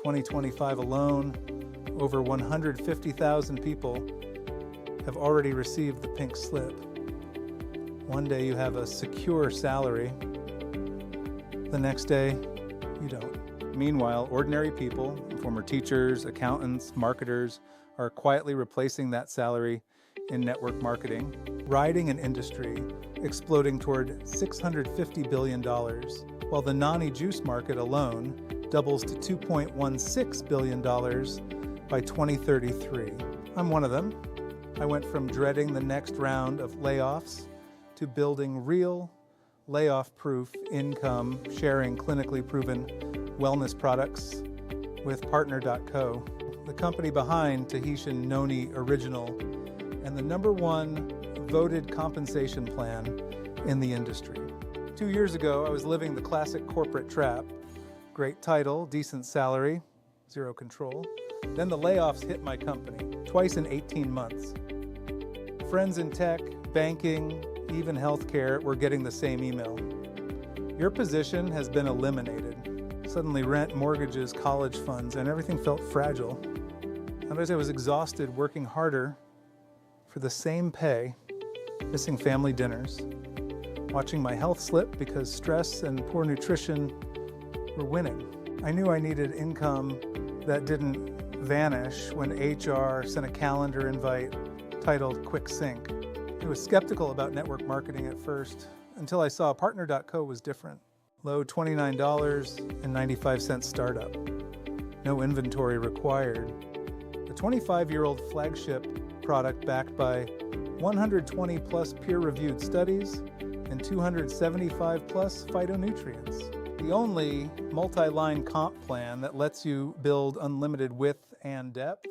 2025 alone, over 150,000 people have already received the pink slip. One day you have a secure salary. The next day, you don't. Meanwhile, ordinary people, former teachers, accountants, marketers, are quietly replacing that salary in network marketing, riding an industry exploding toward $650 billion, while the nani juice market alone doubles to $2.16 billion by 2033. I'm one of them. I went from dreading the next round of layoffs to building real, layoff-proof income, sharing clinically proven wellness products with Partner.co, the company behind Tahitian Noni Original and the #1 voted compensation plan in the industry. 2 years ago, I was living the classic corporate trap. Great title, decent salary, zero control. Then the layoffs hit my company, twice in 18 months. Friends in tech, banking, even healthcare were getting the same email. Your position has been eliminated. Suddenly rent, mortgages, college funds, and everything felt fragile. Otherwise, I was exhausted working harder for the same pay, missing family dinners, watching my health slip because stress and poor nutrition were winning. I knew I needed income that didn't vanish when HR sent a calendar invite titled Quick Sync. I was skeptical about network marketing at first until I saw Partner.co was different. Low $29.95 startup. No inventory required. A 25-year-old flagship product backed by 120 plus peer-reviewed studies and 275 plus phytonutrients. The only multi-line comp plan that lets you build unlimited width and depth.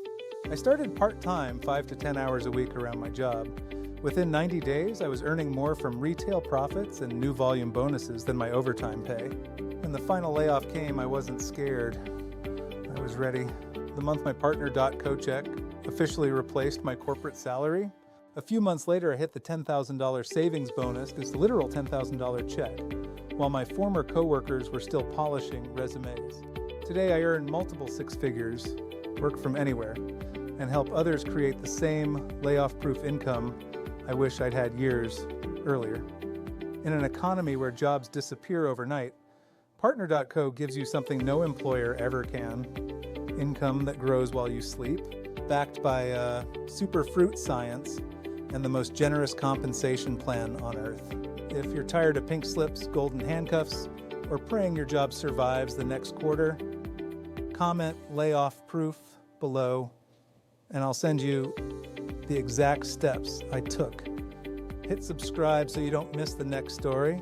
I started part-time, 5 to 10 hours a week around my job. Within 90 days, I was earning more from retail profits and new volume bonuses than my overtime pay. When the final layoff came, I wasn't scared. I was ready. The month my Partner.co check officially replaced my corporate salary. A few months later, I hit the $10,000 savings bonus, this literal $10,000 check, while my former coworkers were still polishing resumes. Today, I earn multiple six figures, work from anywhere, and help others create the same layoff-proof income I wish I'd had years earlier. In an economy where jobs disappear overnight, Partner.co gives you something no employer ever can. Income that grows while you sleep, backed by super fruit science and the most generous compensation plan on earth. If you're tired of pink slips, golden handcuffs, or praying your job survives the next quarter, comment layoff proof below, and I'll send you the exact steps I took. Hit subscribe so you don't miss the next story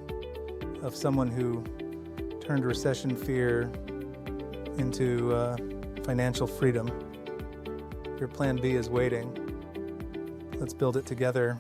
of someone who turned recession fear into financial freedom. Your plan B is waiting. Let's build it together.